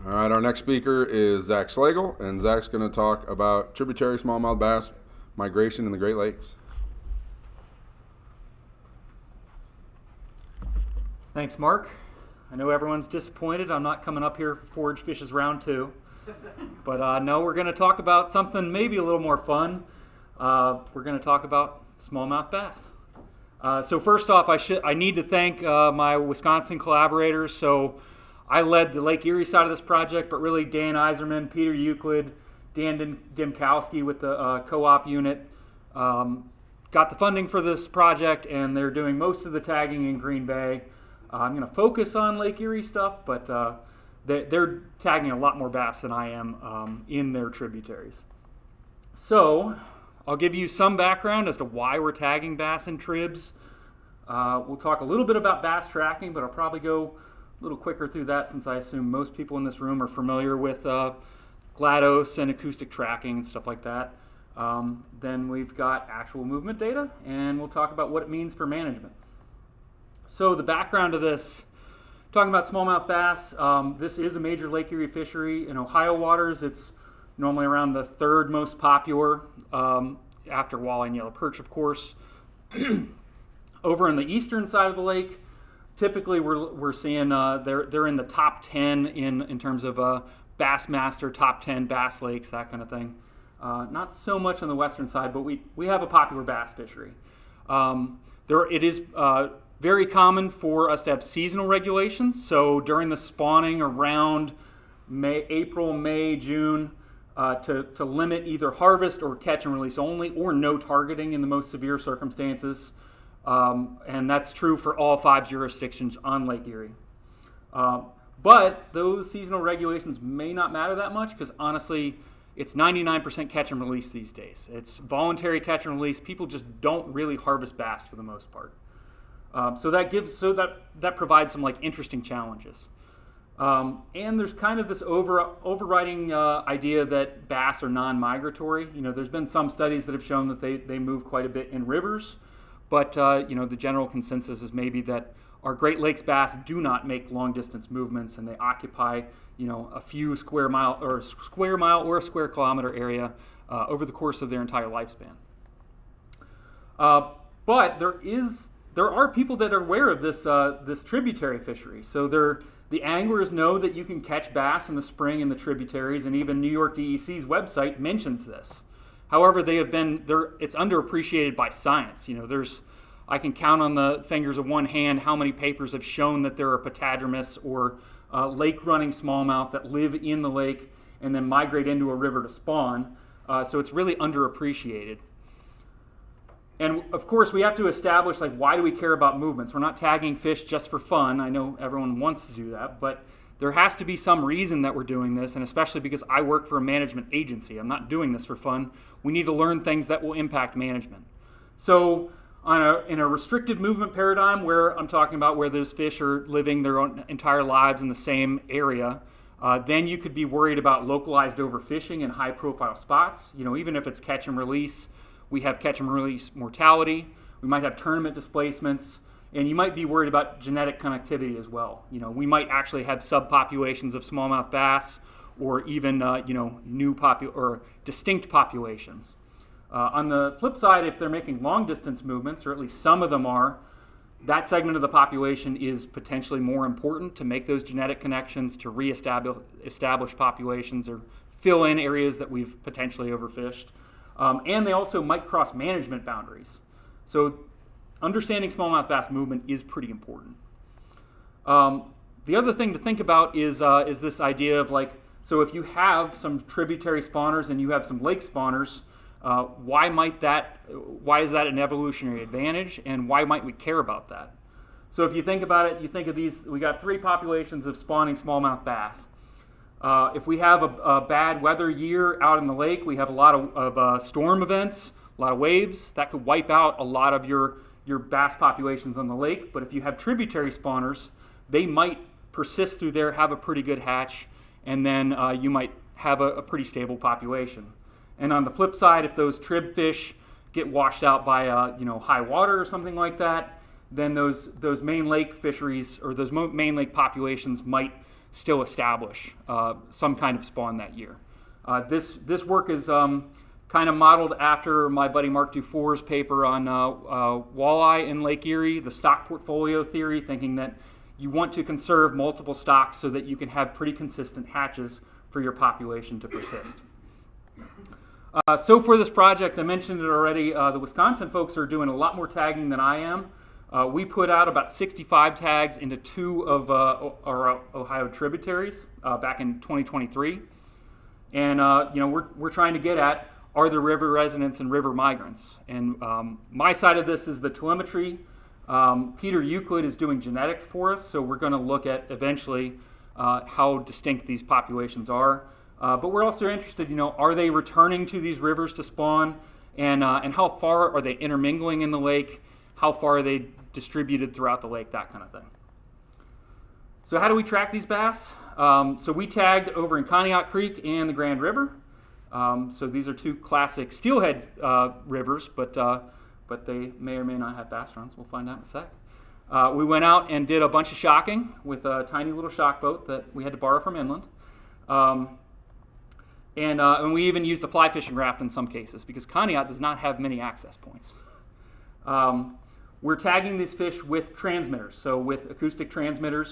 All right, our next speaker is Zach Slagle, and Zach's going to talk about tributary smallmouth bass migration in the Great Lakes. Thanks, Mark. I know everyone's disappointed I'm not coming up here for Forage Fishes Round 2. But no, we're going to talk about something maybe a little more fun. We're going to talk about smallmouth bass. So first off, I need to thank my Wisconsin collaborators. So I led the Lake Erie side of this project, but really Dan Iserman, Peter Euclid, Dan Dimkowski with the co-op unit got the funding for this project, and they're doing most of the tagging in Green Bay. I'm going to focus on Lake Erie stuff, but they're tagging a lot more bass than I am in their tributaries. So I'll give you some background as to why we're tagging bass in tribs. We'll talk a little bit about bass tracking, but I'll probably go a little quicker through that since I assume most people in this room are familiar with GLaDOS and acoustic tracking and stuff like that. Then we've got actual movement data, and we'll talk about what it means for management. So the background of this, talking about smallmouth bass, this is a major Lake Erie fishery. In Ohio waters, it's normally around the third most popular, after walleye and yellow perch, of course. Over on the eastern side of the lake, typically we're seeing they're in the top 10 in terms of Bassmaster top 10 bass lakes, that kind of thing. Not so much on the western side, but we have a popular bass fishery. It is very common for us to have seasonal regulations. So during the spawning around April, May, June, to limit either harvest or catch and release only, or no targeting in the most severe circumstances. And that's true for all 5 jurisdictions on Lake Erie. But those seasonal regulations may not matter that much because honestly, it's 99% catch and release these days. It's voluntary catch and release. People just don't really harvest bass for the most part. So that provides some interesting challenges. And there's kind of this overriding idea that bass are non-migratory. There's been some studies that have shown that they move quite a bit in rivers, but the general consensus is maybe that our Great Lakes bass do not make long-distance movements, and they occupy a few square mile or a square kilometer area over the course of their entire lifespan. But there are people that are aware of this tributary fishery. So the anglers know that you can catch bass in the spring in the tributaries, and even New York DEC's website mentions this. However, it's underappreciated by science. I can count on the fingers of one hand how many papers have shown that there are patadromous or lake-running smallmouth that live in the lake and then migrate into a river to spawn. So it's really underappreciated. And of course, we have to establish why do we care about movements? We're not tagging fish just for fun. I know everyone wants to do that, but there has to be some reason that we're doing this, and especially because I work for a management agency. I'm not doing this for fun. We need to learn things that will impact management. So in a restrictive movement paradigm, where I'm talking about where those fish are living their own entire lives in the same area, then you could be worried about localized overfishing in high-profile spots. Even if it's catch and release, we have catch and release mortality. We might have tournament displacements, and you might be worried about genetic connectivity as well. We might actually have subpopulations of smallmouth bass, or even new or distinct populations. On the flip side, if they're making long-distance movements, or at least some of them are, that segment of the population is potentially more important to make those genetic connections, to establish populations, or fill in areas that we've potentially overfished. And they also might cross management boundaries. So understanding smallmouth bass movement is pretty important. The other thing to think about is this idea of so if you have some tributary spawners and you have some lake spawners, why is that an evolutionary advantage, and why might we care about that? So if you think about it, you think of these, we got 3 populations of spawning smallmouth bass. If we have a bad weather year out in the lake, we have a lot of storm events, a lot of waves, that could wipe out a lot of your bass populations on the lake. But if you have tributary spawners, they might persist through there, have a pretty good hatch, and then you might have a pretty stable population. And on the flip side, if those trib fish get washed out by high water or something like that, then those main lake fisheries or those main lake populations might still establish some kind of spawn that year. This work is kind of modeled after my buddy Mark Dufour's paper on walleye in Lake Erie, the stock portfolio theory, thinking that you want to conserve multiple stocks so that you can have pretty consistent hatches for your population to persist. So for this project, I mentioned it already, the Wisconsin folks are doing a lot more tagging than I am. We put out about 65 tags into 2 of our Ohio tributaries back in 2023. And we're trying to get at, are there river residents and river migrants? And my side of this is the telemetry. Peter Euclid is doing genetics for us, so we're going to look at eventually how distinct these populations are. But we're also interested, are they returning to these rivers to spawn, and how far are they intermingling in the lake? How far are they distributed throughout the lake? That kind of thing. So how do we track these bass? So we tagged over in Conneaut Creek and the Grand River. So these are 2 classic steelhead rivers, but they may or may not have bass runs. We'll find out in a sec. We went out and did a bunch of shocking with a tiny little shock boat that we had to borrow from inland. And we even used a fly fishing raft in some cases because Conneaut does not have many access points. We're tagging these fish with transmitters, so with acoustic transmitters,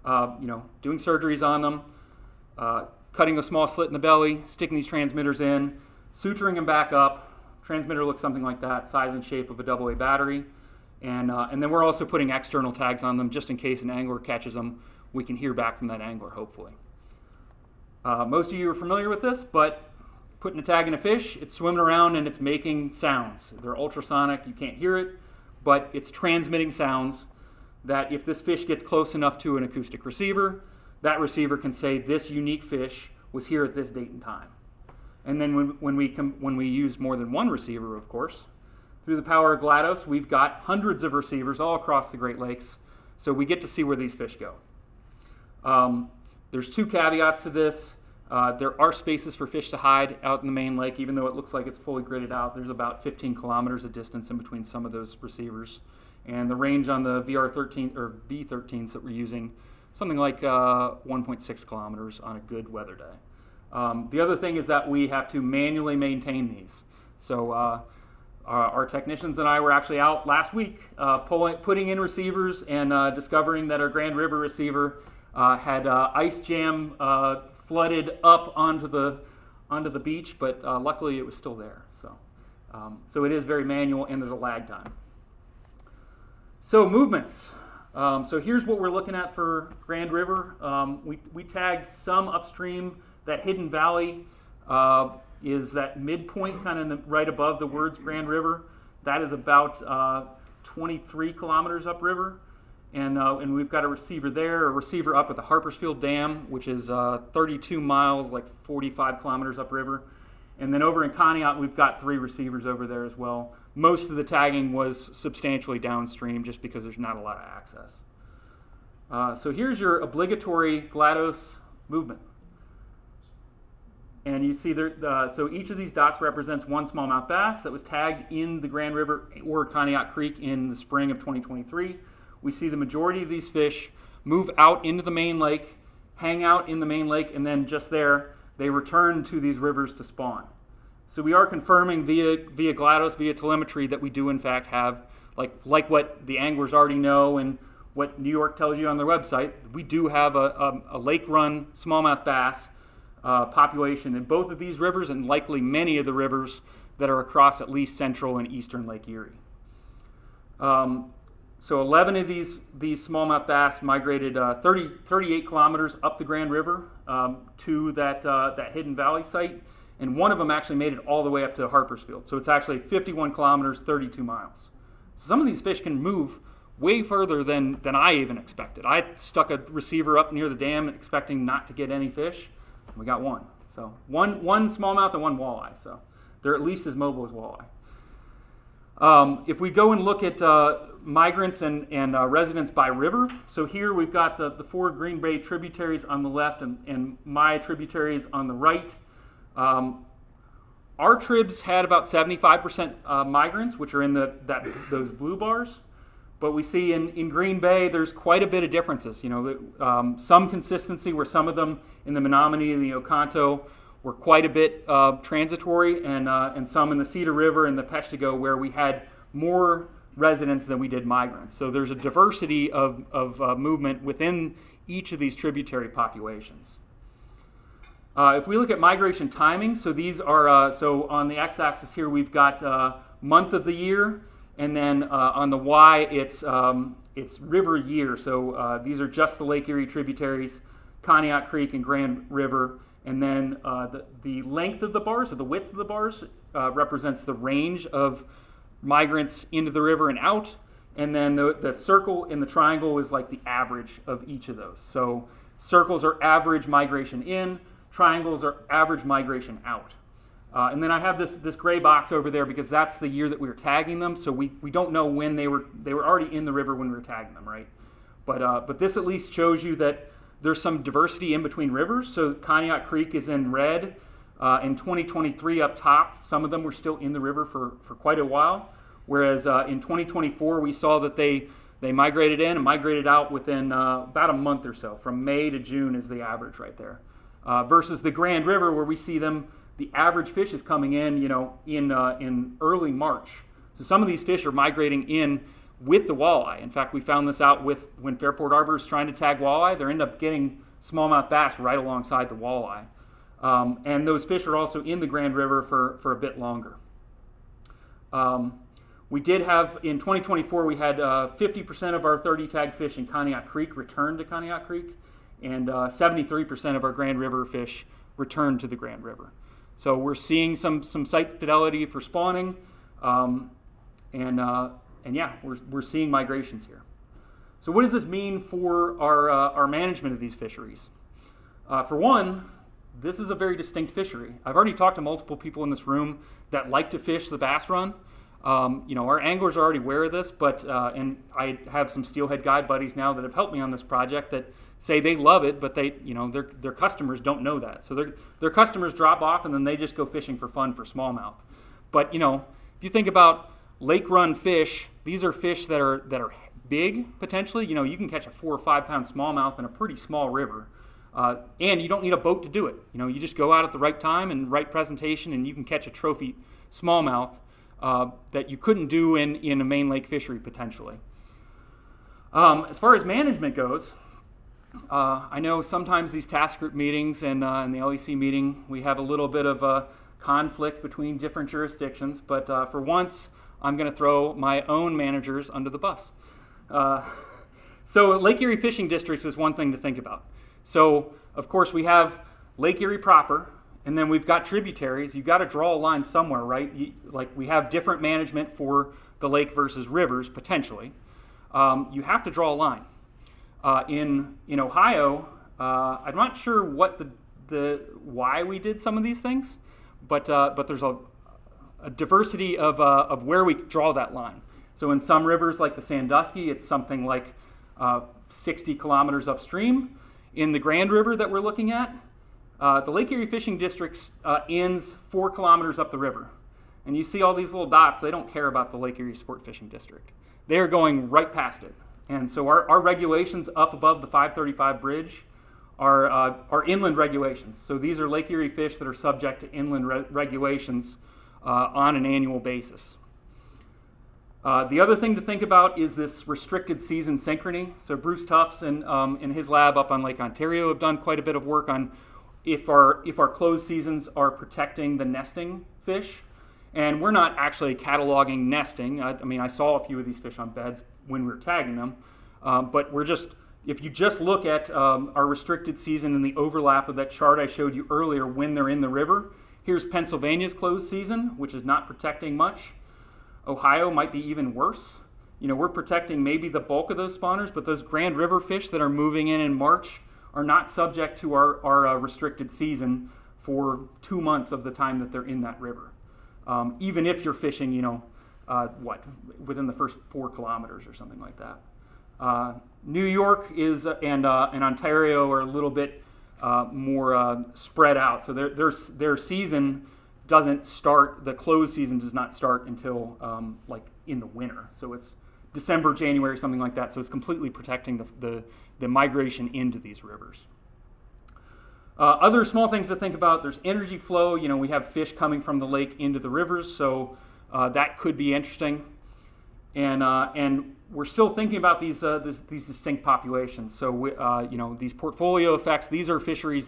doing surgeries on them, cutting a small slit in the belly, sticking these transmitters in, suturing them back up. Transmitter looks something like that, size and shape of a AA battery. And then we're also putting external tags on them just in case an angler catches them. We can hear back from that angler, hopefully. Most of you are familiar with this, but putting a tag in a fish, it's swimming around and it's making sounds. They're ultrasonic, you can't hear it, but it's transmitting sounds that if this fish gets close enough to an acoustic receiver, that receiver can say this unique fish was here at this date and time. And then when we use more than one receiver, of course, through the power of GLaDOS, we've got hundreds of receivers all across the Great Lakes, so we get to see where these fish go. There's 2 caveats to this. There are spaces for fish to hide out in the main lake, even though it looks like it's fully gridded out. There's about 15 kilometers of distance in between some of those receivers. And the range on the VR13 or B13s that we're using, something like 1.6 kilometers on a good weather day. The other thing is that we have to manually maintain these. So our technicians and I were actually out last week putting in receivers and discovering that our Grand River receiver had ice jam flooded up onto the beach, but luckily it was still there. So it is very manual, and there's a lag time. So movements. So here's what we're looking at for Grand River. We tagged some upstream. That hidden valley is that midpoint, kind of right above the words Grand River. That is about 23 kilometers upriver. And we've got a receiver there, a receiver up at the Harpersfield Dam, which is 32 miles, like 45 kilometers upriver. And then over in Conneaut, we've got 3 receivers over there as well. Most of the tagging was substantially downstream just because there's not a lot of access. So here's your obligatory GLaDOS movement. And you see there, so each of these dots represents one smallmouth bass that was tagged in the Grand River or Conneaut Creek in the spring of 2023. We see the majority of these fish move out into the main lake, hang out in the main lake, and then just there, they return to these rivers to spawn. So we are confirming via GLaDOS, via telemetry, that we do in fact have, like what the anglers already know and what New York tells you on their website, we do have a lake-run smallmouth bass population in both of these rivers, and likely many of the rivers that are across at least central and eastern Lake Erie. So 11 of these smallmouth bass migrated 38 kilometers up the Grand River to that Hidden Valley site, and one of them actually made it all the way up to Harpersfield. So it's actually 51 kilometers, 32 miles. So some of these fish can move way further than I even expected. I stuck a receiver up near the dam expecting not to get any fish. We got one. So one smallmouth and one walleye. So they're at least as mobile as walleye. If we go and look at migrants and residents by river, so here we've got the 4 Green Bay tributaries on the left and my tributaries on the right. Our tribs had about 75% migrants, which are in those blue bars. But we see in Green Bay there's quite a bit of differences. Some consistency where some of them in the Menominee and the Oconto were quite a bit transitory, and some in the Cedar River and the Peshtigo where we had more residents than we did migrants. So there's a diversity of movement within each of these tributary populations. If we look at migration timing, so these are, so on the x-axis here we've got month of the year, and then on the y it's river year. So these are just the Lake Erie tributaries, Conneaut Creek and Grand River, and then the length of the bars, or the width of the bars, represents the range of migrants into the river and out, and then the circle in the triangle is like the average of each of those. So circles are average migration in, triangles are average migration out. And then I have this gray box over there because that's the year that we were tagging them, so we don't know when they were already in the river when we were tagging them, right? But this at least shows you that there's some diversity in between rivers. So Conneaut Creek is in red. In 2023 up top, some of them were still in the river for quite a while, whereas in 2024 we saw that they migrated in and migrated out within about a month or so. From May to June is the average right there. Versus the Grand River, where we see them, the average fish is coming in, in early March. So some of these fish are migrating in with the walleye. In fact, we found this out when Fairport Arbor is trying to tag walleye. They end up getting smallmouth bass right alongside the walleye. And those fish are also in the Grand River for a bit longer. We did have, in 2024, we had 50% of our 30 tag fish in Conneaut Creek return to Conneaut Creek, and 73% of our Grand River fish return to the Grand River. So we're seeing some site fidelity for spawning, and yeah, we're seeing migrations here. So what does this mean for our management of these fisheries? For one, this is a very distinct fishery. I've already talked to multiple people in this room that like to fish the bass run. Our anglers are already aware of this, but and I have some steelhead guide buddies now that have helped me on this project that say they love it, but their customers don't know that. So their customers drop off and then they just go fishing for fun for smallmouth. But if you think about lake run fish, these are fish that are big potentially. You can catch a 4 or 5 pound smallmouth in a pretty small river. And you don't need a boat to do it. You just go out at the right time and right presentation, and you can catch a trophy smallmouth that you couldn't do in a main lake fishery potentially. As far as management goes, I know sometimes these task group meetings and in the LEC meeting we have a little bit of a conflict between different jurisdictions, but for once I'm going to throw my own managers under the bus. So Lake Erie Fishing Districts is one thing to think about. So, of course, we have Lake Erie proper, and then we've got tributaries. You've got to draw a line somewhere, right? Like we have different management for the lake versus rivers, potentially. You have to draw a line. In Ohio, I'm not sure what why we did some of these things, but there's a diversity of where we draw that line. So in some rivers, like the Sandusky, it's something like 60 kilometers upstream. In the Grand River that we're looking at, the Lake Erie Fishing District ends 4 kilometers up the river. And you see all these little dots, they don't care about the Lake Erie Sport Fishing District. They are going right past it. And so our regulations up above the 535 bridge are inland regulations. So these are Lake Erie fish that are subject to inland regulations on an annual basis. The other thing to think about is this restricted season synchrony. So Bruce Tufts in his lab up on Lake Ontario have done quite a bit of work on if our closed seasons are protecting the nesting fish. And we're not actually cataloging nesting. I mean, I saw a few of these fish on beds when we were tagging them. But if you just look at our restricted season and the overlap of that chart I showed you earlier when they're in the river, here's Pennsylvania's closed season, which is not protecting much. Ohio might be even worse. We're protecting maybe the bulk of those spawners, but those Grand River fish that are moving in March are not subject to our restricted season for 2 months of the time that they're in that river. Even if you're fishing, within the first 4 kilometers or something like that. New York and Ontario are a little bit more spread out, so their season doesn't start. The closed season does not start until like in the winter, so it's December, January, something like that. So it's completely protecting the migration into these rivers. Other small things to think about, there's energy flow. You know, we have fish coming from the lake into the rivers, so that could be interesting. And we're still thinking about these distinct populations. So you know, these portfolio effects, these are fisheries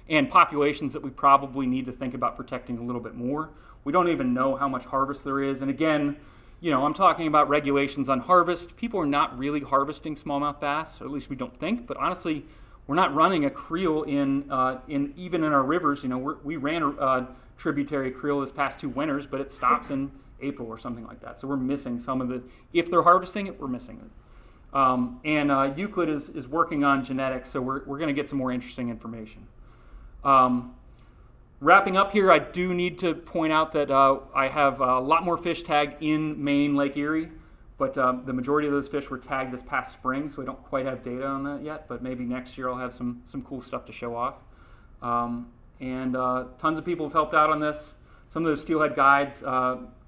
and populations that we probably need to think about protecting a little bit more. We don't even know how much harvest there is. And again, you know, I'm talking about regulations on harvest. People are not really harvesting smallmouth bass, or at least we don't think. But honestly, we're not running a creel even in our rivers. You know, we ran a tributary creel this past 2 winters, but it stops in April or something like that. So we're missing some of the. If they're harvesting it, we're missing it. And Euclid is working on genetics, so we're going to get some more interesting information. Wrapping up here, I do need to point out that I have a lot more fish tagged in Maine, Lake Erie, but the majority of those fish were tagged this past spring, so we don't quite have data on that yet, but maybe next year I'll have some cool stuff to show off. And tons of people have helped out on this. Some of those steelhead guides,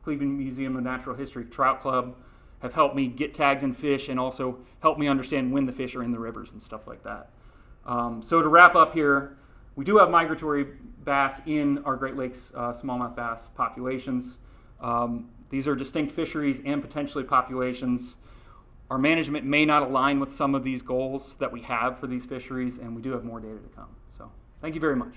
Cleveland Museum of Natural History, Trout Club, have helped me get tags in fish and also helped me understand when the fish are in the rivers and stuff like that. So to wrap up here, we do have migratory bass in our Great Lakes smallmouth bass populations. These are distinct fisheries and potentially populations. Our management may not align with some of these goals that we have for these fisheries, and we do have more data to come. So thank you very much.